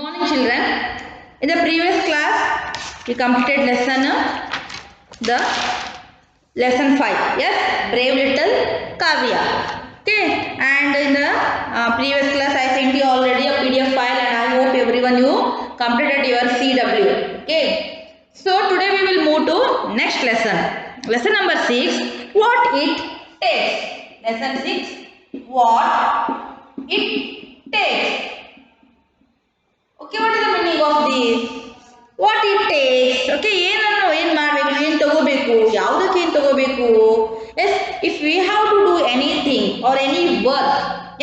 morning, children. In the previous class, we completed the lesson 5. Yes, brave little Kavya. Okay, and in the previous class, I sent you already a PDF file, and I hope everyone you completed your CW. Okay, so today we will move to next lesson. Lesson number 6. What it takes. Lesson 6. What it takes. Okay, what is the meaning of this? What it takes. Okay, ಏನು ಮಾಡಬೇಕು, ಏನು ತಗೋಬೇಕು, ಯಾವುದಕ್ಕೆ ಏನು ತಗೋಬೇಕು. Yes, if we have to do anything or any work,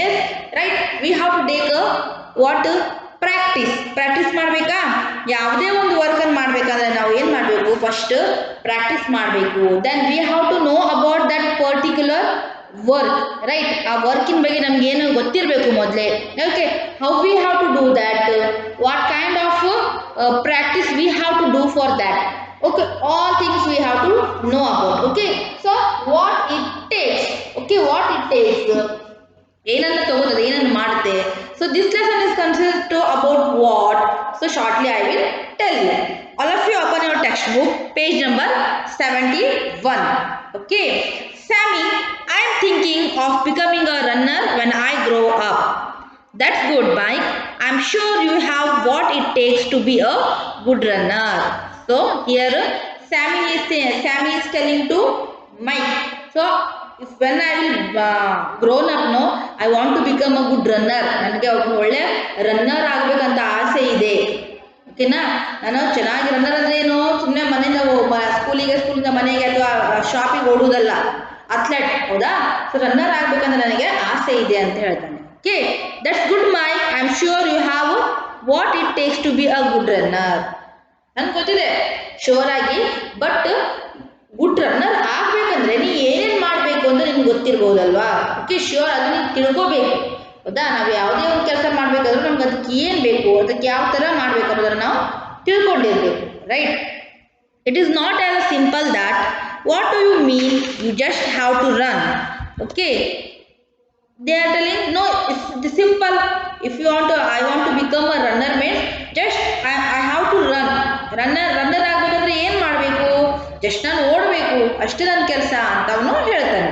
yes, right, we have to take a what practice ಮಾಡಬೇಕಾ. ಯಾವುದೇ ಒಂದು ವರ್ಕ್ ಅನ್ನು ಮಾಡಬೇಕಂದ್ರೆ ನಾವು ಏನು ಮಾಡಬೇಕು, ಫಸ್ಟ್ ಪ್ರಾಕ್ಟೀಸ್ ಮಾಡಬೇಕು. Then we have to know about that particular work, right. ಆ ವರ್ಕಿನ ಬಗ್ಗೆ ನಮ್ಗೆ ಏನು ಗೊತ್ತಿರಬೇಕು ಮೊದಲೇ. Okay, how we have to do that, what kind of practice we have to do for that. Okay, all things we have to know about. Okay, so what it takes. Okay, what it takes, ಏನನ್ನ ತಗೋತದೆ, ಏನನ್ನು ಮಾಡುತ್ತೆ. So this lesson is considered about what. So shortly I will tell you. All of you open your textbook, page number 71. Okay, Sammy, I am thinking of becoming a runner when I grow up. That's good, Mike. I'm sure you have what it takes to be a good runner. So here Sammy is telling to Mike. So if when I will grown up, no, I want to become a good runner. ನನಗೆ ಒಳ್ಳೆ runner ಆಗಬೇಕಂತ ಆಸೆ ಇದೆ. ಓಕೆನಾ, ನಾನು ಚೆನ್ನಾಗಿ runner ಅಂದ್ರೆ ಏನು, ಸುಮ್ಮನೆ ಮನೆಯಿಂದ ಸ್ಕೂಲಿಂದ ಮನೆಗೆ ಅಥವಾ ಶಾಪಿಗೆ ಓಡುವುದಲ್ಲ, ಅಥ್ಲೆಟ್. ಹೌದಾ? ಸೊ ರನ್ನರ್ ಆಗಬೇಕಂದ್ರೆ ನನಗೆ ಆಸೆ ಇದೆ ಅಂತ ಹೇಳ್ತಾನೆ. Okay, that's good Mike. I am sure you have what it takes to be a good runner. ನನ್ಗೆ ಗೊತ್ತಿದೆ ಶೋರ್ ಆಗಿ, ಬಟ್ ಗುಡ್ ರನ್ನರ್ ಆಗ್ಬೇಕಂದ್ರೆ ನೀ ಏನೇನು ಮಾಡಬೇಕು ಅಂತ ನಿಮ್ಗೆ ಗೊತ್ತಿರ್ಬೋದಲ್ವಾ. ಓಕೆ, ಶ್ಯೂರ್, ಅದು ನೀವು ತಿಳ್ಕೋಬೇಕು. ಹೌದಾ? ನಾವು ಯಾವುದೇ ಒಂದು ಕೆಲಸ ಮಾಡಬೇಕಾದ್ರೂ ನಮ್ಗೆ ಅದಕ್ಕೆ ಏನು ಬೇಕು, ಅದಕ್ಕೆ ಯಾವ ಥರ ಮಾಡಬೇಕು ಅನ್ನೋದನ್ನು ನಾವು ತಿಳ್ಕೊಂಡಿರ್ಬೇಕು, right. It is not as simple that. What do you mean you just have to run? Okay, they are telling no, it's simple. If you want to, I want to become a runner means just I have to run. runner ಆಗಬೇಕಂದ್ರೆ ಏನು ಮಾಡಬೇಕು, just ನಾನು ಓಡಬೇಕು, ಅಷ್ಟೇ ನನ್ನ ಕೆಲಸ ಅಂತ ಅವನು ಹೇಳ್ತಾನೆ.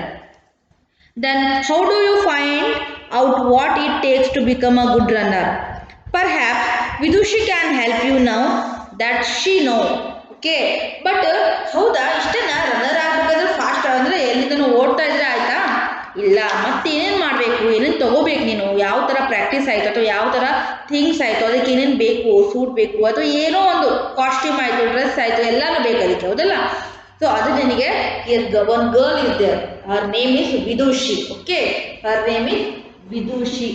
Then how do you find out what it takes to become a good runner? Perhaps Vidushi can help you now that she know. Okay, but ಹೌದಾ, ಇಷ್ಟೇನಾ ರನ್ನರ್ ಆಗಬೇಕಾದ್ರೆ ಫಾಸ್ಟ್ ಅಂದರೆ ಎಲ್ಲಿಂದನೂ ಓಡ್ತಾ ಇದ್ರೆ ಆಯ್ತಾ? ಇಲ್ಲ, ಮತ್ತೆ ಏನೇನು ಮಾಡಬೇಕು, ಏನೇನು ತೊಗೋಬೇಕು, ನೀನು ಯಾವ ಥರ ಪ್ರಾಕ್ಟೀಸ್ ಆಯಿತು ಅಥವಾ ಯಾವ ಥರ ಥಿಂಗ್ಸ್ ಆಯಿತು, ಅದಕ್ಕೆ ಏನೇನು ಬೇಕು, ಸೂಟ್ ಬೇಕು ಅಥವಾ ಏನೋ ಒಂದು ಕಾಸ್ಟ್ಯೂಮ್ ಆಯಿತು, ಡ್ರೆಸ್ ಆಯಿತು, ಎಲ್ಲನೂ ಬೇಕು ಅದಕ್ಕೆ, ಹೌದಲ್ಲ. ಸೊ ಅದು ನಿನಗೆ ಒಂದು girl is there, her name is Vidushi. Okay, her name is Vidushi.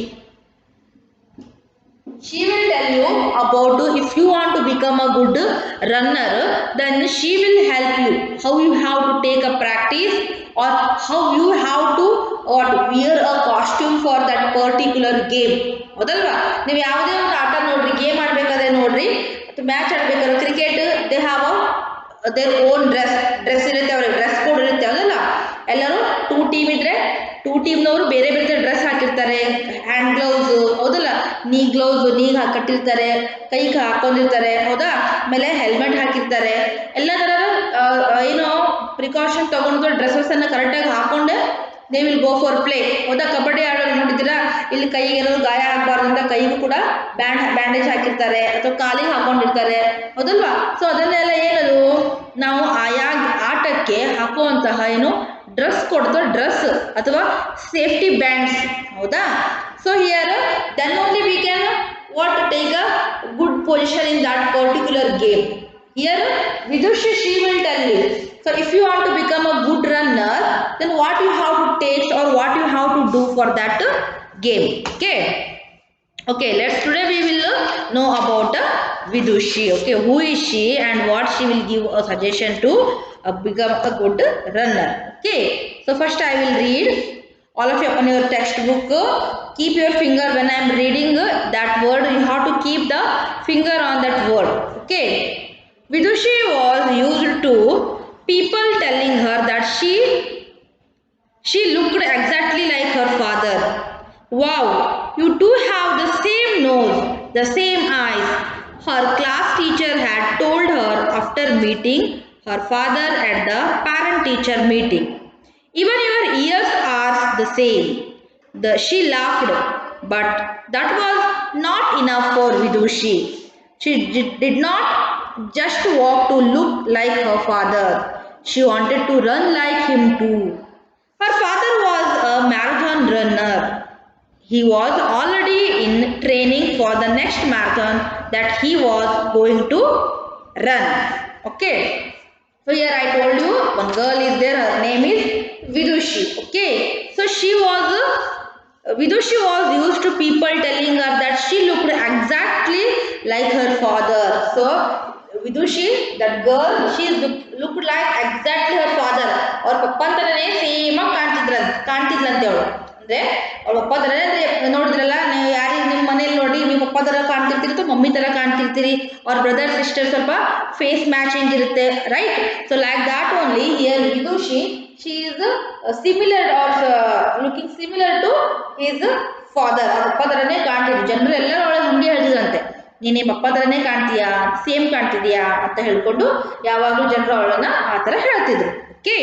She will tell you about if you want to become a good runner, then she will help you how you have to take a practice or how you have to wear a costume for that particular game. ಹೌದಲ್ವಾ? ನೀವು ಯಾವುದೇ ಒಂದು ಆಟ ನೋಡ್ರಿ, game ಆಡಬೇಕಾದ್ರೆ ನೋಡ್ರಿ, ಅಥವಾ match ಆಡಬೇಕಾದ್ರೆ cricket, they have their own dress ಇರುತ್ತೆ, ಅವ್ರಿಗೆ ಡ್ರೆಸ್ ಕೋಡ್ ಇರುತ್ತೆ, ಹೌದಲ್ಲ. ಎಲ್ಲರೂ 2 ಟೀಮ್ ಇದ್ರೆ 2 ಟೀಮ್ನವರು ಬೇರೆ ಬೇರೆ ಡ್ರೆಸ್ ಹಾಕಿರ್ತಾರೆ, ಹ್ಯಾಂಡ್ ಗ್ಲೌಸ್, ಹೌದಲ್ಲ, ನೀ ಗ್ಲೌಸ್ ನೀಗೆ ಕಟ್ಟಿರ್ತಾರೆ, ಕೈಗೆ ಹಾಕೊಂಡಿರ್ತಾರೆ, ಹೌದಾ. ಆಮೇಲೆ ಹೆಲ್ಮೆಟ್ ಹಾಕಿರ್ತಾರೆ, ಎಲ್ಲ ಥರದ ಏನೋ ಪ್ರಿಕಾಷನ್ ತೊಗೊಂಡು ಡ್ರೆಸ್ಸನ್ನು ಕರೆಕ್ಟಾಗಿ ಹಾಕೊಂಡೆ they will go for play. ಹೌದಾ? ಕಬಡ್ಡಿ ಆಡೋದು ನೋಡಿದ್ದೀರಾ, ಇಲ್ಲಿ ಕೈಗೆ ಏನಾದ್ರು ಗಾಯ ಆಗಬಾರ್ದು ಅಂತ ಕೈಗೂ ಕೂಡ ಬ್ಯಾಂಡೇಜ್ ಹಾಕಿರ್ತಾರೆ ಅಥವಾ ಕಾಲಿಗೆ ಹಾಕೊಂಡಿರ್ತಾರೆ, ಹೌದಲ್ವಾ. ಸೊ ಅದನ್ನೆಲ್ಲ ಏನದು, ನಾವು ಆಯಾ ಆಟಕ್ಕೆ ಹಾಕುವಂತಹ ಏನು ಡ್ರೆಸ್ ಕೊಡ್ತೋ ಡ್ರೆಸ್ ಅಥವಾ ಸೇಫ್ಟಿ ಬ್ಯಾಂಡ್ಸ್, ಹೌದಾ. So here then only we can what take a good position in that particular game. Here Vidushi, she will tell you. So if you want to become a good runner, then what you have to take or what you have to do for that game. Okay, today we will know about Vidushi. Okay, who is she and what she will give a suggestion to become a good runner. Okay, so first I will read. All of you open your textbook. Keep your finger when I am reading that word. You have to keep the finger on that word. Okay. Vidushi was used to people telling her that she looked exactly like her father. Wow, you two have the same nose. the same eyes. Her class teacher had told her after meeting her father at the parent-teacher meeting. Even your ears are the same. She laughed, but that was not enough for Vidushi. She did not just walk to look like her father. She wanted to run like him too. Her father was a marathon runner. He was already in training for the next marathon that he was going to run. Okay. So here I told you one girl is there. Her name is Vidushi. Okay. So Vidushi was used to people telling her that she looked exactly like her father. So Vidushi, that girl, she looked like exactly her father. और पप्पा तरने same ಕಾಣ್ತಿದ್ರಂತೆ ಅವಳು. ಅಂದ್ರೆ ಅವಳ ಪಪ್ಪ ತರ ನೋಡಿದ್ರಲ್ಲ ನೀವು ಯಾರು ನಿಮ್ಮ ಮನೇಲಿ ನೋಡಿ ನೀವು ಪಪ್ಪ ತರ ಕಾಣ್ತಿರ್ತೀರಿ ಅಥವಾ ಮಮ್ಮಿ ತರ ಕಾಣ್ತಿರ್ತೀರಿ ಅವ್ರ ಬ್ರದರ್ ಸಿಸ್ಟರ್ ಸ್ವಲ್ಪ ಫೇಸ್ ಮ್ಯಾಚಿಂಗ್ ಇರುತ್ತೆ right so like that only here Vidushi she is similar or looking similar to his father ಅವ್ರ ಪಪ್ಪ ತರನೇ ಕಾಣ್ತಿದ್ರು ಜನರು ಎಲ್ಲರೂ ಅವಳಿಗೆ ಹಂಗೆ ಹೇಳ್ತಿದ್ರಂತೆ ನೀನು ನಿಮ್ಮ ಪಪ್ಪ ತರನೇ ಕಾಣ್ತೀಯಾ ಸೇಮ್ ಕಾಣ್ತಿದ್ಯಾ ಅಂತ ಹೇಳ್ಕೊಂಡು ಯಾವಾಗಲೂ ಜನರು ಅವಳನ್ನ ಆ ಥರ ಹೇಳ್ತಿದ್ರು okay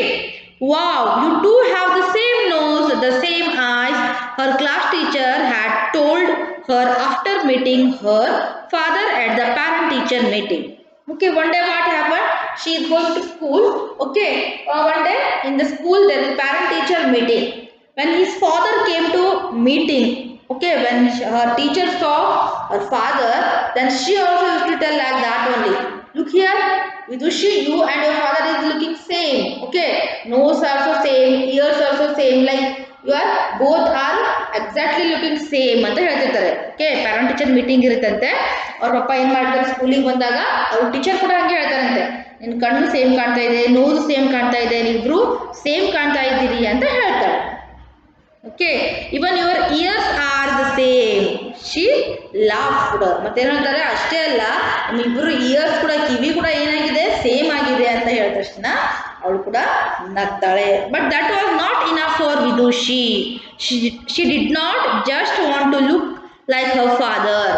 Wow, you two have the same nose, the same eyes. Her class teacher had told her after meeting her father at the parent-teacher meeting. Okay, one day what happened? She is going to school. Okay, one day in the school there is parent-teacher meeting. When his father came to meeting, okay, when her teacher saw her father, then she also used to tell like that only. Look here, Vidushi, you and your father is looking same. Okay, nose also same, ears also same. Like you are both are exactly looking same ಅಂತ ಹೇಳ್ತಿರ್ತಾರೆ. Okay parent teacher meeting ಇರುತ್ತಂತೆ. ಅವ್ರ ಪಪ್ಪ ಏನು ಮಾಡ್ತಾರೆ ಸ್ಕೂಲಿಗೆ ಬಂದಾಗ ಅವ್ರ teacher ಕೂಡ ಹಂಗೆ ಹೇಳ್ತಾರಂತೆ. ನಿನ್ನ ಕಣ್ಣು ಸೇಮ್ ಕಾಣ್ತಾ ಇದೆ, ನೋಸ್ ಸೇಮ್ ಕಾಣ್ತಾ ಇದೆ, ನೀವಿಬ್ರು ಸೇಮ್ ಕಾಣ್ತಾ ಇದ್ದೀರಿ ಅಂತ ಹೇಳ್ತಾರೆ. Okay even your years are the same she laughed ಮತ್ತೇನು ಹೇಳ್ತಾರೆ ಅಷ್ಟೇ ಅಲ್ಲ ನಿಮ್ಮಿಬ್ಬರು ಇಯರ್ಸ್ ಕೂಡ ಕಿವಿ ಕೂಡ ಏನಾಗಿದೆ ಸೇಮ್ ಆಗಿದೆ ಅಂತ ಹೇಳಿದ ತಕ್ಷಣ ಅವಳು ಕೂಡ ನಗ್ತಾಳೆ but that was not enough for Vidushi she did not just want to look like her father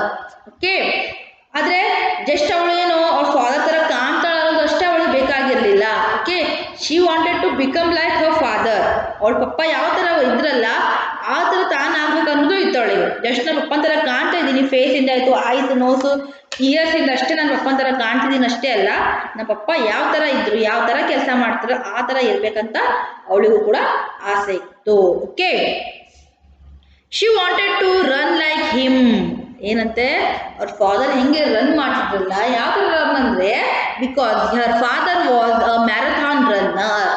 okay ಆದರೆ ಜಸ್ಟ್ ಅವಳು ಏನು ಅವ್ರ ಫಾದರ್ ಥರ ಕಾಣ್ತಾಳೆ ಅನ್ನೋದು ಅಷ್ಟೇ ಅವಳಿಗೆ ಬೇಕಾಗಿರಲಿಲ್ಲ okay she wanted to become like her father ಅವಳ ಪಪ್ಪ ಯಾವ ಥರ ಇದ್ರಲ್ಲ ಆ ಥರ ತಾನಾಗಬೇಕು ಅನ್ನೋದು ಇತ್ತು ಅವಳಿಗೆ ಜಸ್ಟ್ ನನ್ನ ಪಪ್ಪನ ಥರ ಕಾಣ್ತಾ ಇದ್ದೀನಿ ಫೇಸಿಂದ ಆಯಿತು ಐಸ್ ನೋಸು ಇಯರ್ಸಿಂದ ಅಷ್ಟೇ ನನ್ನ ಪಪ್ಪನ ಥರ ಕಾಣ್ತಿದ್ದೀನಿ ಅಷ್ಟೇ ಅಲ್ಲ ನಮ್ಮ ಪಪ್ಪ ಯಾವ ಥರ ಇದ್ರು ಯಾವ ಥರ ಕೆಲಸ ಮಾಡ್ತಿದ್ರು ಆ ಥರ ಇರಬೇಕಂತ ಅವಳಿಗೂ ಕೂಡ ಆಸೆ ಇತ್ತು okay she wanted to run like him ಏನಂತೆ ಅವ್ರ ಫಾದರ್ ಹೆಂಗೆ ರನ್ ಮಾಡ್ತಿದ್ರಲ್ಲ ಯಾವ ಥರ ರನ್ ಅಂದರೆ because Har father was a marathon runner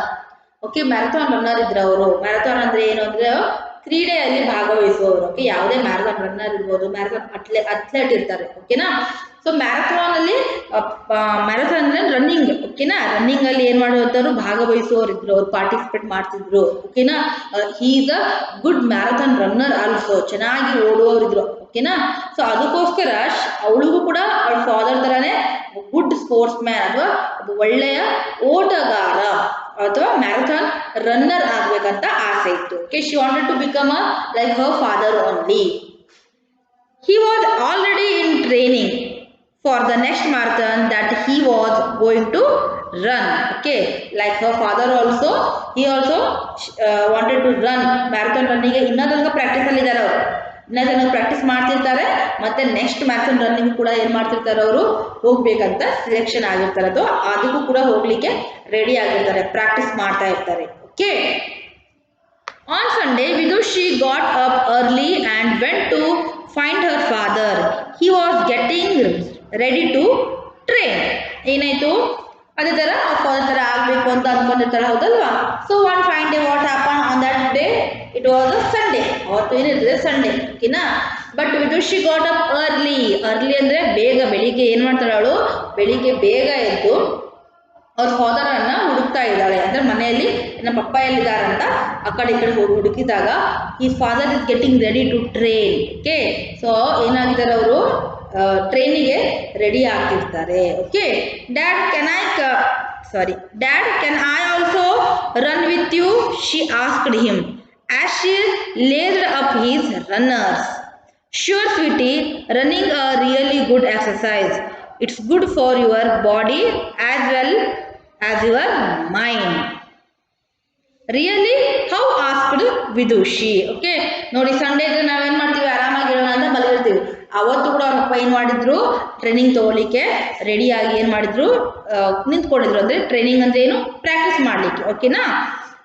okay marathon runner ಇದ್ರು ಅವರು ಮ್ಯಾರಥಾನ್ ಅಂದರೆ ಏನು ಅಂದರೆ ಕ್ರೀಡೆಯಲ್ಲಿ ಭಾಗವಹಿಸುವವರು ಓಕೆ ಯಾವುದೇ ಮ್ಯಾರಥಾನ್ ರನ್ನರ್ ಇರ್ಬೋದು ಮ್ಯಾರಥಾನ್ ಅಥ್ಲೆಟ್ ಇರ್ತಾರೆ ಓಕೆನಾ ಸೊ ಮ್ಯಾರಥಾನಲ್ಲಿ ಮ್ಯಾರಥಾನ್ ಅಂದರೆ ರನ್ನಿಂಗ್ ಓಕೆನಾ ರನ್ನಿಂಗಲ್ಲಿ ಏನು ಮಾಡುವಂಥವ್ರು ಭಾಗವಹಿಸುವವರು ಇದ್ರು ಅವ್ರು ಪಾರ್ಟಿಸಿಪೇಟ್ ಮಾಡ್ತಿದ್ರು ಓಕೆನಾ is a good marathon runner also ಚೆನ್ನಾಗಿ ಓಡುವವರಿದ್ರು ಓಕೆನಾ ಸೊ ಅದಕ್ಕೋಸ್ಕರ ಅವಳಿಗೂ ಕೂಡ ಅವಳ ಫಾದರ್ ಥರನೇ ಗುಡ್ ಸ್ಪೋರ್ಟ್ಸ್ ಮ್ಯಾನ್ ಅಥವಾ ಒಬ್ಬ ಒಳ್ಳೆಯ ಓಟಗಾರ ಅಥವಾ ಮ್ಯಾರಥಾನ್ ರನ್ನರ್ ಆಗಬೇಕಂತ ಆಸೆ ಇತ್ತು okay she wanted to become a like her father only he was already in training for the next marathon that he was going to run okay like her father also he also wanted to run marathon running ಇನ್ನೊಂದು practice ಅಲ್ಲಿ ಇದ್ದಾರೆ ಅವರು ಇನ್ನೊಂದು practice ಮಾಡ್ತಿರ್ತಾರೆ ಮತ್ತೆ next marathon running ಕೂಡ ಏನು ಮಾಡ್ತಿರ್ತಾರೆ ಅವರು ಹೋಗ್ಬೇಕಂತ ಸಿಲೆಕ್ಷನ್ ಆಗಿರ್ತಾರೆ ಅಥವಾ ಅದಕ್ಕೂ ಕೂಡ ಹೋಗ್ಲಿಕ್ಕೆ ರೆಡಿ ಆಗಿರ್ತಾರೆ ಪ್ರಾಕ್ಟೀಸ್ ಮಾಡ್ತಾ ಇರ್ತಾರೆ okay On Sunday, Vidushi got up early and went to find her father. He was getting ready to train. ಏನಾಯಿತು ಅದೇ ಥರ ಅವ್ರ ಥರ ಆಗಬೇಕು ಅಂತ ಅಂದ್ಕೊಂಡಿರ್ತಾಳೆ ಹೌದಲ್ವಾ so one fine day what happen on that day it was a Sunday ಅವತ್ತು ಏನಿರ್ತದೆ ಸಂಡೇ ಓಕೆನಾ but Vidushi got up early ಅಂದರೆ ಬೇಗ ಬೆಳಿಗ್ಗೆ ಏನು ಮಾಡ್ತಾಳೆ ಅವಳು ಬೆಳಿಗ್ಗೆ ಬೇಗ ಎದ್ದು ಅವ್ರ ಫಾದರನ್ನು ಹುಡುಕ್ತಾ ಇದ್ದಾಳೆ ಅಂದರೆ ಮನೆಯಲ್ಲಿ ನಮ್ಮ ಪಪ್ಪ ಎಲ್ಲಿದ್ದಾರಂತ ಆ ಕಡೆ ಈ ಕಡೆ ಹೋಗಿ ಹುಡುಕಿದಾಗ ಈ father is getting ready to train okay so ಏನಾಗಿದ್ದಾರೆ ಅವರು ಟ್ರೈನಿಗೆ ರೆಡಿ ಆಗ್ತಿರ್ತಾರೆ okay dad can I also run with you she asked him as she laced up his runners Sure, sweetie, running a really good exercise. It's good for your body as well as your mind. Really how asked Vidushi. Okay ನೋಡಿ, Sunday ಇದ್ರೆ ನಾವೇನ್ ಮಾಡ್ತೀವಿ, ಆರಾಮಾಗಿರೋಣ ಅಂತ ಮಲಗಿರ್ತೀವಿ. ಅವತ್ತು ಕೂಡ ಅವ್ರ ಅಪ್ಪ ಏನ್ ಮಾಡಿದ್ರು, ಟ್ರೈನಿಂಗ್ ತಗೊಳ್ಳಿಕ್ಕೆ ರೆಡಿಯಾಗಿ ಏನ್ ಮಾಡಿದ್ರು, ನಿಂತ್ಕೊಂಡಿದ್ರು. ಅಂದ್ರೆ ಟ್ರೈನಿಂಗ್ ಅಂದ್ರೆ ಏನು, ಪ್ರಾಕ್ಟೀಸ್ ಮಾಡ್ಲಿಕ್ಕೆ. ಓಕೆನಾ.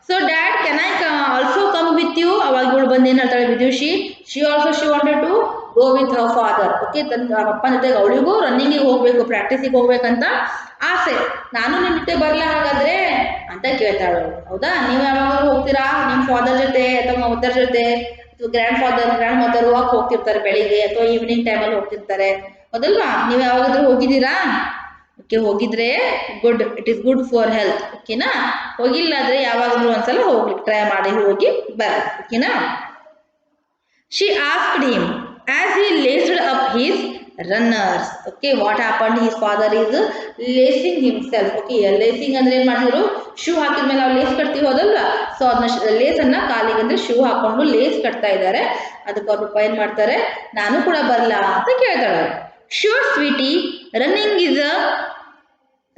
So dad can I also come with you. ಅವಾಗ ಇವಳು ಬಂದು ಏನ್ ಹೇಳ್ತಾಳೆ Vidushi, she wanted to go with her father. Okay, ತನ್ನ ಅಪ್ಪನ ಜೊತೆಗೆ ಅವಳಿಗೂ ರನ್ನಿಂಗಿಗೆ ಹೋಗ್ಬೇಕು, ಪ್ರಾಕ್ಟೀಸಿಗೆ ಹೋಗ್ಬೇಕಂತ ಆಸೆ. ನಾನು ನಿಮ್ ಜೊತೆ ಬರ್ಲಾ ಹಾಗಾದ್ರೆ ಅಂತ ಕೇಳ್ತಾಳು. ಹೌದಾ, ನೀವು ಯಾವಾಗಾದ್ರೂ ಹೋಗ್ತೀರಾ ನಿಮ್ ಫಾದರ್ ಜೊತೆ ಅಥವಾ ಮದರ್ ಜೊತೆ, ಅಥವಾ ಗ್ರ್ಯಾಂಡ್ ಮದರ್ ವಾಕ್ ಹೋಗ್ತಿರ್ತಾರೆ ಬೆಳಿಗ್ಗೆ ಅಥವಾ ಈವ್ನಿಂಗ್ ಟೈಮಲ್ಲಿ ಹೋಗ್ತಿರ್ತಾರೆ, ಹೌದಲ್ವಾ? ನೀವು ಯಾವಾಗಾದ್ರೂ ಹೋಗಿದ್ದೀರಾ? ಓಕೆ, ಹೋಗಿದ್ರೆ good, it is good for health. ಓಕೆನಾ. ಹೋಗಿಲ್ಲ ಅಂದ್ರೆ ಯಾವಾಗಾದ್ರೂ ಒಂದ್ಸಲ ಹೋಗ್ಲಿಕ್ಕೆ ಟ್ರೈ ಮಾಡಿ, ಹೋಗಿ ಬರ್ರಿ. ಓಕೆನಾ. She asked him as he laced up his runners. Okay, what happened? His father is lacing himself. Okay, lacing ಅಂದ್ರೆ ಏನ್ ಮಾಡಿದ್ರು, ಶೂ ಹಾಕಿದ್ಮೇಲೆ ನಾವು ಲೇಸ್ ಕಟ್ತೀವಿ, ಹೋದಲ್ವಾ? ಸೊ ಅದನ್ನ ಲೇಸ್ ಅನ್ನ ಕಾಲಿಗೆ ಅಂದ್ರೆ ಶೂ ಹಾಕೊಂಡು ಲೇಸ್ ಕಟ್ತಾ ಇದ್ದಾರೆ. ಅದಕ್ಕೆ ಅವ್ರ ಪಪ್ಪ ಏನ್ ಮಾಡ್ತಾರೆ, ನಾನು ಕೂಡ ಬರಲ್ಲ ಅಂತ ಕೇಳ್ತಾಳೆ. Sure, sweetie,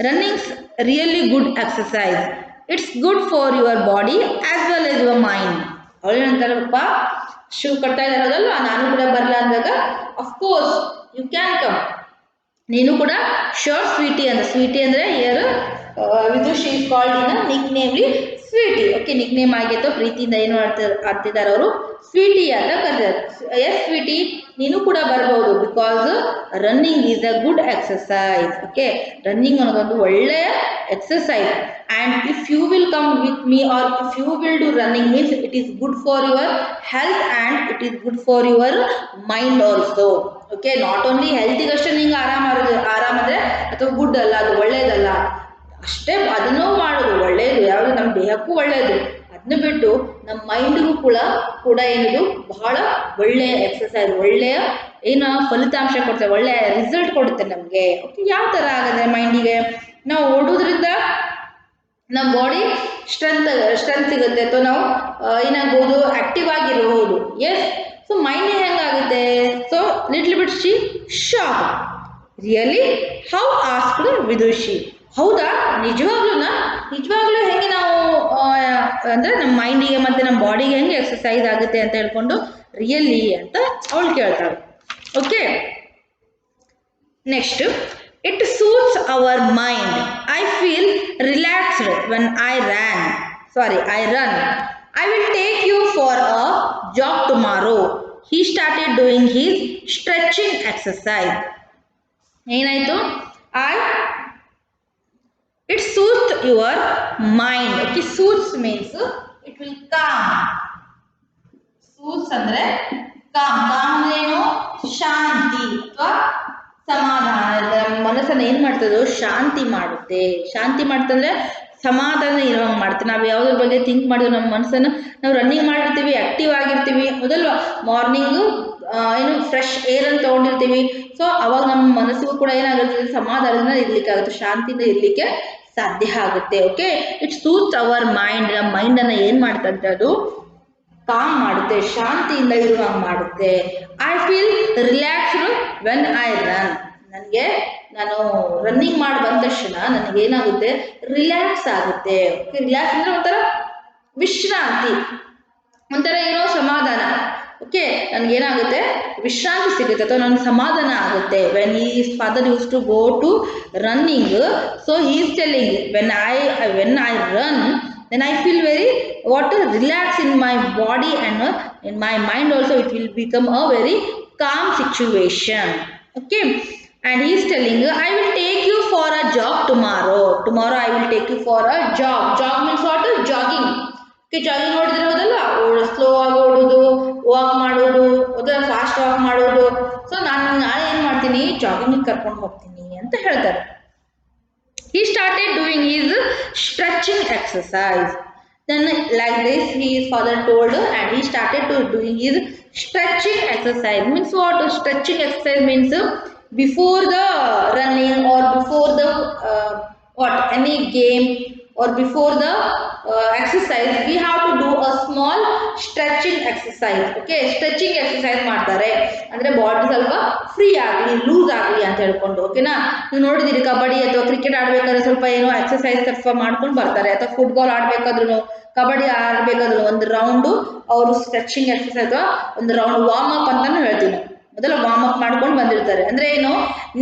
running's really good exercise. It's good for your body as well as your mind. ಅವಳು ಏನಂತಾರೆ, ಪಪ್ಪ ಶೂ ಕಟ್ತಾ ಇದಾರದಲ್ವಾ, ನಾನು ಕೂಡ ಬರಲ್ಲ ಅಂದಾಗ, ಅಫ್ಕೋರ್ಸ್ ಯು ಕ್ಯಾನ್ ಕಮ್, ನೀನು ಕೂಡ. ಶೋರ್ ಸ್ವೀಟಿ ಅಂದ್ರೆ, ಸ್ವೀಟಿ ಅಂದ್ರೆ ಯಾರು, Vidushi is called in nick namely sweetie. Okay, nickname ಆಗಿ ಅಥವಾ ಪ್ರೀತಿಯಿಂದ ಏನು ಆಗ್ತಿದ್ದಾರೆ ಅವರು, ಸ್ವೀಟಿ ಅಂತ ಕರೆದಿದ್ದಾರೆ. ಎಸ್ ಸ್ವೀಟಿ, ನೀನು ಕೂಡ ಬರ್ಬೋದು, because running is a good exercise. Okay, running ಅನ್ನೋದೊಂದು ಒಳ್ಳೆಯ exercise. and if you will come with me or if you will do running means it is good for your health and it is good for your mind also. Okay, not only health ಗಷ್ಟೇ ನಿಂಗೆ ಆರಾಮ ಅಂದ್ರೆ ಅಥವಾ good ಅಲ್ಲ, ಅದು ಒಳ್ಳೇದಲ್ಲ ಅಷ್ಟೇ, ಅದನ್ನೂ ಮಾಡೋದು ಒಳ್ಳೇದು, ಯಾವುದು ನಮ್ಮ ದೇಹಕ್ಕೂ ಒಳ್ಳೇದು. ಅದನ್ನ ಬಿಟ್ಟು ನಮ್ಮ ಮೈಂಡ್ಗೂ ಕೂಡ ಏನಿದು ಬಹಳ ಒಳ್ಳೆಯ ಎಕ್ಸರ್ಸೈಸ್, ಒಳ್ಳೆಯ ಏನು ಫಲಿತಾಂಶ ಕೊಡ್ತೇವೆ, ಒಳ್ಳೆಯ ರಿಸಲ್ಟ್ ಕೊಡುತ್ತೆ ನಮಗೆ. ಓಕೆ, ಯಾವ ಥರ ಆಗಂದ್ರೆ ಮೈಂಡಿಗೆ ನಾವು ಓಡೋದ್ರಿಂದ ನಮ್ಮ ಬಾಡಿ ಸ್ಟ್ರೆಂತ್ ಸಿಗುತ್ತೆ, ಅಥವಾ ನಾವು ಏನಾಗ್ಬೋದು, ಆಕ್ಟಿವ್ ಆಗಿರಬಹುದು. ಎಸ್, ಸೊ ಮೈಂಡ್ ಹೆಂಗಾಗುತ್ತೆ, so little bit she shock. Really how asked Vidushi. ಹೌದಾ, ನಿಜವಾಗ್ಲೂ ಹೆಂಗೆ ನಾವು ಅಂದ್ರೆ ನಮ್ಮ ಮೈಂಡಿಗೆ ಮತ್ತೆ ನಮ್ಮ ಬಾಡಿಗೆ ಹೆಂಗೆ ಎಕ್ಸರ್ಸೈಸ್ ಆಗುತ್ತೆ ಅಂತ ಹೇಳ್ಕೊಂಡು ರಿಯಲಿ ಅಂತ ಅವಳು ಕೇಳ್ತಾಳೆ. Okay, next, it suits our mind. I feel relaxed when I run. I will take you for a jog tomorrow. He started doing his stretching exercise. ಏನಾಯ್ತು, it suits your mind. Okay, suits means it will calm. Suits ಅಂದ್ರೆ calm ಅಂದ್ರೆ ಏನು, ಶಾಂತಿ ಅಥವಾ ಸಮಾಧಾನ. ಮನಸ್ಸನ್ನ ಏನ್ ಮಾಡ್ತದೋ ಶಾಂತಿ ಮಾಡ್ತಂದ್ರೆ ಸಮಾಧಾನ ಇರುವಂಗೆ ಮಾಡುತ್ತೆ. ನಾವು ಯಾವುದ್ರ ಬಗ್ಗೆ ಥಿಂಕ್ ಮಾಡಿದ್ರು ನಮ್ಮ ಮನಸ್ಸನ್ನು, ನಾವು ರನ್ನಿಂಗ್ ಮಾಡಿರ್ತೀವಿ, ಆಕ್ಟಿವ್ ಆಗಿರ್ತೀವಿ, ಮೊದಲ್ವಾ ಮಾರ್ನಿಂಗು ಏನು ಫ್ರೆಶ್ ಏರ್ ಅನ್ನು ತಗೊಂಡಿರ್ತೀವಿ. ಸೊ ಅವಾಗ ನಮ್ಮ ಮನಸ್ಸಿಗೂ ಕೂಡ ಏನಾಗುತ್ತೆ, ಸಮಾಧಾನದಿಂದ ಇರ್ಲಿಕ್ಕಾಗುತ್ತೆ, ಶಾಂತಿಯಿಂದ ಇರ್ಲಿಕ್ಕೆ ಸಾಧ್ಯ ಆಗುತ್ತೆ. Okay, it suits our mind. ನಮ್ಮ ಮೈಂಡನ್ನು ಏನು ಮಾಡ್ತಂದ್ರೆ ಅದು ಕಾಮ್ ಮಾಡುತ್ತೆ, ಶಾಂತಿಯಿಂದ ಇರುವಂಗೆ ಮಾಡುತ್ತೆ. I feel relaxed when I run. ನಾನು ರನ್ನಿಂಗ್ ಮಾಡಿ ಬಂದ ತಕ್ಷಣ ನನಗೇನಾಗುತ್ತೆ, ರಿಲ್ಯಾಕ್ಸ್ ಆಗುತ್ತೆ. ರಿಲ್ಯಾಕ್ಸ್ ಅಂದ್ರೆ ಒಂಥರ ವಿಶ್ರಾಂತಿ, ಒಂಥರ ಏನೋ ಸಮಾಧಾನ. ಓಕೆ, ನನಗೇನಾಗುತ್ತೆ, ವಿಶ್ರಾಂತಿ ಸಿಗುತ್ತೆ ಅಥವಾ ನನಗೆ ಸಮಾಧಾನ ಆಗುತ್ತೆ. When is father use to go to running, so he is telling when I run then I feel very relax in my body and in my mind also. It will become a very calm situation. Okay, and he is telling, I will take you for a jog tomorrow. I will take you for a jog means what, jogging. Okay, jogging ನೋಡಿದ್ರೆ ಹೋದಲ್ಲ, slow ಆಗಿ ಓಡೋದು, walk ಮಾಡೋದು, ಅಥವಾ fast walk ಮಾಡೋದು. So ನಾಳೆ ಏನು ಮಾಡ್ತೀನಿ, jogging ಕರ್ಕೊಂಡು ಹೋಗ್ತೀನಿ ಅಂತ ಹೇಳ್ತಾರೆ. He started doing his stretching exercise. Then like this his father told, and he started to doing his stretching exercise. Means what? Stretching exercise means before the running or before the any game or before the exercise we have to do a small stretching exercise. Okay, stretching exercise ಮಾಡ್ತಾರೆ ಅಂದ್ರೆ body ಸ್ವಲ್ಪ free ಆಗಲಿ loose ಆಗಲಿ ಅಂತ ಹೇಳ್ಕೊಂಡು. ಓಕೆನಾ, ನೀವು ನೋಡಿದಿರಿ ಕಬಡ್ಡಿ ಅಥವಾ ಕ್ರಿಕೆಟ್ ಆಡ್ಬೇಕಾದ್ರೆ ಸ್ವಲ್ಪ ಏನೋ ಎಕ್ಸರ್ಸೈಸ್ ಸ್ವಲ್ಪ ಮಾಡ್ಕೊಂಡು ಬರ್ತಾರೆ, ಅಥವಾ ಫುಟ್ಬಾಲ್ ಆಡ್ಬೇಕಾದ್ರೂ ಕಬಡ್ಡಿ ಆಡ್ಬೇಕಾದ್ರು ಒಂದು ರೌಂಡು ಅವರು ಸ್ಟ್ರೆಚಿಂಗ್ ಎಕ್ಸರ್ಸೈಸ್ ಅಥವಾ ಒಂದು ರೌಂಡ್ ವಾರ್ಮ್ ಅಪ್ ಅಂತಾನು ಹೇಳ್ತೀವಿ ನಾವು. ಮೊದಲ ವಾರ್ಮ್ ಅಪ್ ಮಾಡ್ಕೊಂಡು ಬಂದಿರ್ತಾರೆ. ಅಂದ್ರೆ ಏನು,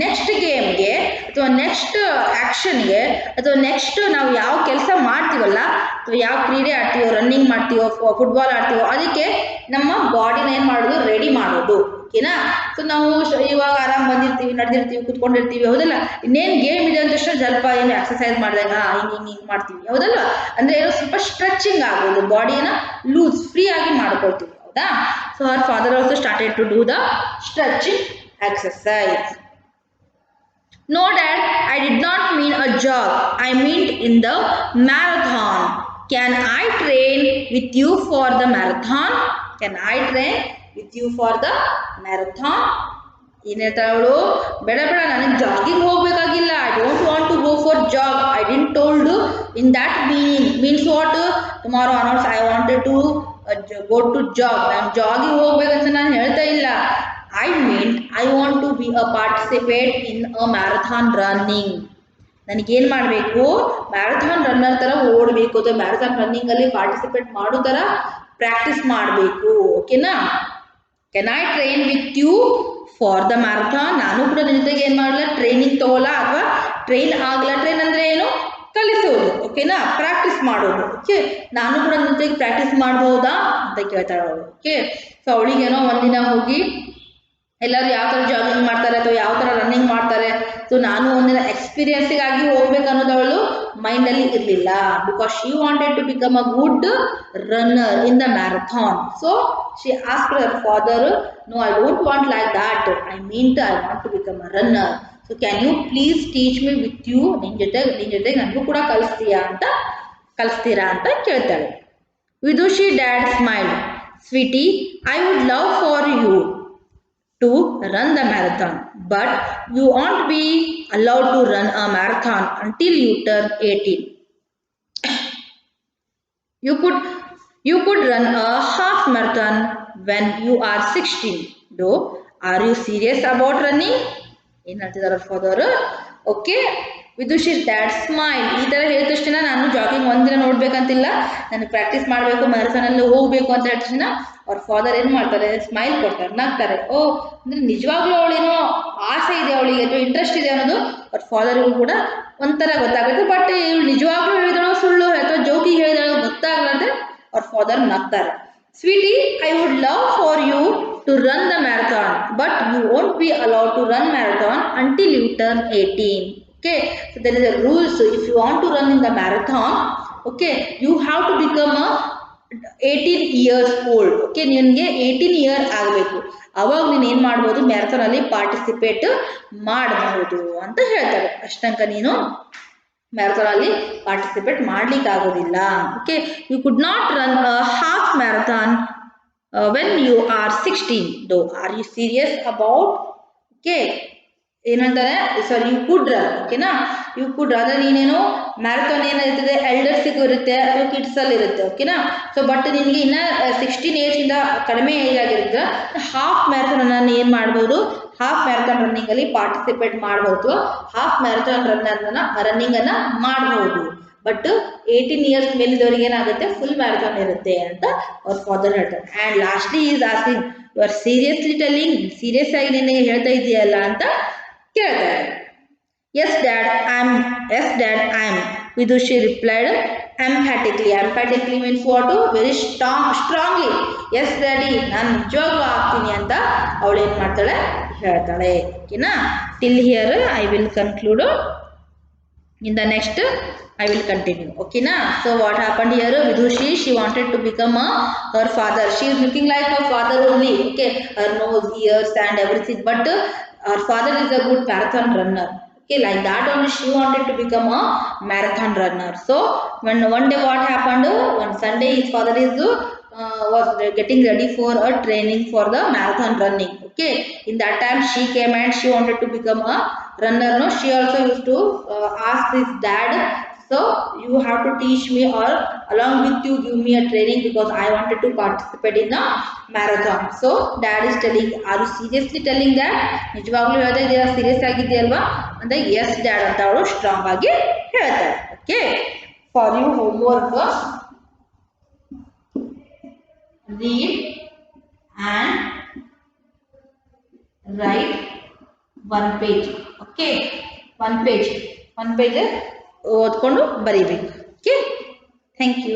ನೆಕ್ಸ್ಟ್ ಗೇಮ್ಗೆ ಅಥವಾ ನೆಕ್ಸ್ಟ್ ಆಕ್ಷನ್ಗೆ ಅಥವಾ ನೆಕ್ಸ್ಟ್ ನಾವು ಯಾವ ಕೆಲಸ ಮಾಡ್ತೀವಲ್ಲ ಅಥವಾ ಯಾವ ಕ್ರೀಡೆ ಆಡ್ತೀವೋ, ರನ್ನಿಂಗ್ ಮಾಡ್ತೀವೋ, ಫುಟ್ಬಾಲ್ ಆಡ್ತೀವೋ, ಅದಕ್ಕೆ ನಮ್ಮ ಬಾಡಿನ ಏನು ಮಾಡೋದು, ರೆಡಿ ಮಾಡೋದು. ಓಕೆನಾ. ಸೊ ನಾವು ಇವಾಗ ಆರಾಮ್ ಬಂದಿರ್ತೀವಿ, ನಡೆದಿರ್ತೀವಿ, ಕುತ್ಕೊಂಡಿರ್ತೀವಿ, ಹೌದಲ್ಲ, ಇನ್ನೇನು ಗೇಮ್ ಇದೆ ಅಂದ ತಕ್ಷಣ ಸ್ವಲ್ಪ ಏನು ಎಕ್ಸರ್ಸೈಸ್ ಮಾಡಿದಾಗ ಹಿಂಗೆ ಮಾಡ್ತೀವಿ, ಹೌದಲ್ವಾ. ಅಂದ್ರೆ ಏನೋ ಸ್ವಲ್ಪ ಸ್ಟ್ರೆಚಿಂಗ್ ಆಗೋದು, ಬಾಡಿನ ಲೂಸ್ ಫ್ರೀ ಆಗಿ ಮಾಡ್ಕೊಳ್ತೀವಿ, ಹೌದಾ. So her father also started to do the stretching exercise. No dad, I did not mean a jog, I meant in the marathon. Can I train with you for the marathon? Can I train with you for the marathon? ಏನು ಹೇಳ್ತಾಳೆ ಅವಳು, ಬೇಡ ಬೇಡ ನನಗೆ jogging ಹೋಗ್ಬೇಕಾಗಿಲ್ಲ, I don't want to go for jog, I didn't told in that means what, tomorrow announce I wanted to go to jog, ನಾನು jogging ಹೋಗ್ಬೇಕಂತ ನಾನು ಹೇಳ್ತಾ ಇಲ್ಲ. I mean I want to be a participate in a marathon running. ನನಗೇನು ಮಾಡಬೇಕು, marathon runner ಥರ ಓಡಬೇಕು ಅಥವಾ ಮ್ಯಾರಥಾನ್ ರನ್ನಿಂಗಲ್ಲಿ ಪಾರ್ಟಿಸಿಪೇಟ್ ಮಾಡೋ ಥರ ಪ್ರಾಕ್ಟೀಸ್ ಮಾಡಬೇಕು. ಓಕೆನಾ. Can I train with you for the marathon? ನಾನು ಕೂಡ ನಿನ್ನ ಜೊತೆಗೆ ಏನು ಮಾಡಲ್ಲ, ಟ್ರೈನಿಂಗ್ ತಗೋಲ್ಲ ಅಥವಾ ಟ್ರೈನ್ ಆಗಲ್ಲ. ಟ್ರೈನ್ ಅಂದರೆ ಏನು, ಕಲಿಸೋದು. ಓಕೆನಾ, ಪ್ರಾಕ್ಟೀಸ್ ಮಾಡೋದು. ಓಕೆ, ನಾನು ಕೂಡ ನಿನ್ನ ಜೊತೆಗೆ ಪ್ರಾಕ್ಟೀಸ್ ಮಾಡ್ಬೋದಾ ಅಂತ ಕೇಳ್ತಾಳೆ ಅವಳು. ಓಕೆ, ಸೊ ಅವಳಿಗೇನೋ ಒಂದಿನ ಹೋಗಿ ಎಲ್ಲರೂ ಯಾವ ಥರ ಜಾಗಿಂಗ್ ಮಾಡ್ತಾರೆ ಅಥವಾ ಯಾವ ಥರ ರನ್ನಿಂಗ್ ಮಾಡ್ತಾರೆ, ಸೊ ನಾನು ಒಂದಿನ ಎಕ್ಸ್ಪೀರಿಯನ್ಸಿಗಾಗಿ ಹೋಗ್ಬೇಕು ಅನ್ನೋದು ಅವಳು ಮೈಂಡಲ್ಲಿ ಇರಲಿಲ್ಲ. Because she wanted to become a good runner in the marathon. So she asked her father, no I don't want like that, I want to become a runner. So can you please teach me with you, ನಿನ್ನ ಜೊತೆಗೆ ನನಗೂ ಕೂಡ ಕಲಿಸ್ತೀರಾ ಅಂತ ಕೇಳ್ತಾಳೆ. Vidushi dad smiled, sweetie, I would love for you to run the marathon, but you won't be allowed to run a marathon until you turn 18. You could run a half marathon when you are 16. Though, are you serious about running? ಏನು ಹೇಳ್ತಿದ್ದಾರೆ father. Okay, Vidushi dad smile. ಈ ಥರ ಹೇಳಿದ ತಕ್ಷಣ ನಾನು jogging ಒಂದಿನ ನೋಡ್ಬೇಕಂತಿಲ್ಲ, ನಾನು practice ಮಾಡಬೇಕು, ಮ್ಯಾರಥಾನಲ್ಲಿ ಹೋಗಬೇಕು ಅಂತ ಹೇಳಿದ ತಕ್ಷಣ ಅವ್ರ ಫಾದರ್ ಏನು ಮಾಡ್ತಾರೆ, ಸ್ಮೈಲ್ ಕೊಡ್ತಾರೆ, ನಗ್ತಾರೆ. ಓ, ಅಂದರೆ ನಿಜವಾಗ್ಲೂ ಅವಳೇನೋ ಆಸೆ ಇದೆ ಅವಳಿಗೆ ಅಥವಾ ಇಂಟ್ರೆಸ್ಟ್ ಇದೆ ಅನ್ನೋದು ಅವ್ರ ಫಾದರ್ಗೂ ಕೂಡ ಒಂಥರ ಗೊತ್ತಾಗುತ್ತೆ. ಬಟ್ ಇವಳು ನಿಜವಾಗ್ಲೂ ಹೇಳಿದಳೋ ಸುಳ್ಳು ಅಥವಾ ಜೋಕಿಗೆ ಹೇಳಿದಳೋ ಗೊತ್ತಾಗ್ಲಾರ್ದೆ ಅವ್ರ ಫಾದರ್ ನಗ್ತಾರೆ. Sweetie, I would love for you to run the marathon, but you won't be allowed to run marathon until you turn 18. Okay, so there is a rule. So if you want to run in the marathon, okay, you have to become a 18 years old. Okay, ನಿನಗೆ 18 year ಆಗಬೇಕು, ಅವಾಗ ನೀನು ಏನು ಮಾಡ್ಬೋದು, marathon ಅಲ್ಲಿ participate ಮಾಡಬಹುದು ಅಂತ ಹೇಳ್ತಾರೆ. ಅಷ್ಟಂಕ ನೀನು ಮ್ಯಾರಥಾನ್ ಅಲ್ಲಿ ಪಾರ್ಟಿಸಿಪೇಟ್ ಮಾಡ್ಲಿಕ್ಕೆ ಆಗೋದಿಲ್ಲ. Okay, you could not run a half marathon when you are 16. though, are you serious about? Okay, ಏನಂತಾರೆ, ಸಾರಿ, ಯು ಕುಡ್ ರನ್. ಓಕೆನಾ, ಯು ಕುಡ್ ರನ್. ನೀನೇನು ಮ್ಯಾರಥಾನ್ ಏನಿರ್ತದೆ ಎಲ್ಡರ್ಸಿಗೂ ಇರುತ್ತೆ ಅಥವಾ ಕಿಡ್ಸಲ್ಲಿ ಇರುತ್ತೆ. ಓಕೆನಾ, ಸೊ ಬಟ್ ನಿನಗೆ ಇನ್ನು 16 ಏಜಿಂದ ಕಡಿಮೆ ಏಜ್ ಆಗಿರುತ್ತೆ, ಹಾಫ್ ಮ್ಯಾರಥಾನ್ ನಾನು ಏನು ಮಾಡ್ಬೋದು, ಹಾಫ್ ಮ್ಯಾರಥಾನ್ ರನ್ನಿಂಗಲ್ಲಿ ಪಾರ್ಟಿಸಿಪೇಟ್ ಮಾಡ್ಬೋದು, ಹಾಫ್ ಮ್ಯಾರಥಾನ್ ರನ್ನಿಂಗನ್ನು ಮಾಡ್ಬೋದು. ಬಟ್ 18 ಇಯರ್ಸ್ ಮೇಲಿದವರಿಗೆ ಏನಾಗುತ್ತೆ, ಫುಲ್ ಮ್ಯಾರಥಾನ್ ಇರುತ್ತೆ ಅಂತ ಅವ್ರ ಫಾದರ್ ಹೇಳ್ತಾರೆ. And lastly is asking, you are seriously telling, serious ಆಗಿ ನಿನಗೆ ಹೇಳ್ತಾ ಇದೆಯಲ್ಲ ಅಂತ ಕೇಳ್ತಾರೆ. Yes dad I am, Vidushi replied emphatically means what, very strongly. Yes daddy, ನಾನು ನಿಜವಾಗ್ಲೂ ಆಗ್ತೀನಿ ಅಂತ ಅವಳು ಏನು ಮಾಡ್ತಾಳೆ, ಹೇಳ್ತಾಳೆ. ಓಕೆನಾ, till here I will conclude. In the next I will continue. Okay na. So what happened here, Vidushi, she wanted to become her father. She is looking like her father only. Okay, her nose, ears and everything, but her father is a good marathon runner. Okay, like that only she wanted to become a marathon runner. So when one day what happened, one Sunday his father was getting ready for a training for the marathon running. Okay, in that time she came and she wanted to become a runner. No, she also used to ask his dad So you have to teach me, or along with you give me a training, because I wanted to participate in the marathon. So dad is telling, are you seriously telling that? ನಿಜವಾಗ್ಲೂ ಹೇಳ್ತಾ ಇದೀರಾ, serious ಆಗಿದ್ದೆ ಅಲ್ವಾ ಅಂದ್ರೆ S dad ಅಂತ ಅವಳು strong ಆಗಿ ಹೇಳ್ತಾರೆ. Okay, for you homework, read and write one page. Okay, one page ಓದ್ಕೊಂಡು ಬರೀಬೇಕು. Okay, thank you.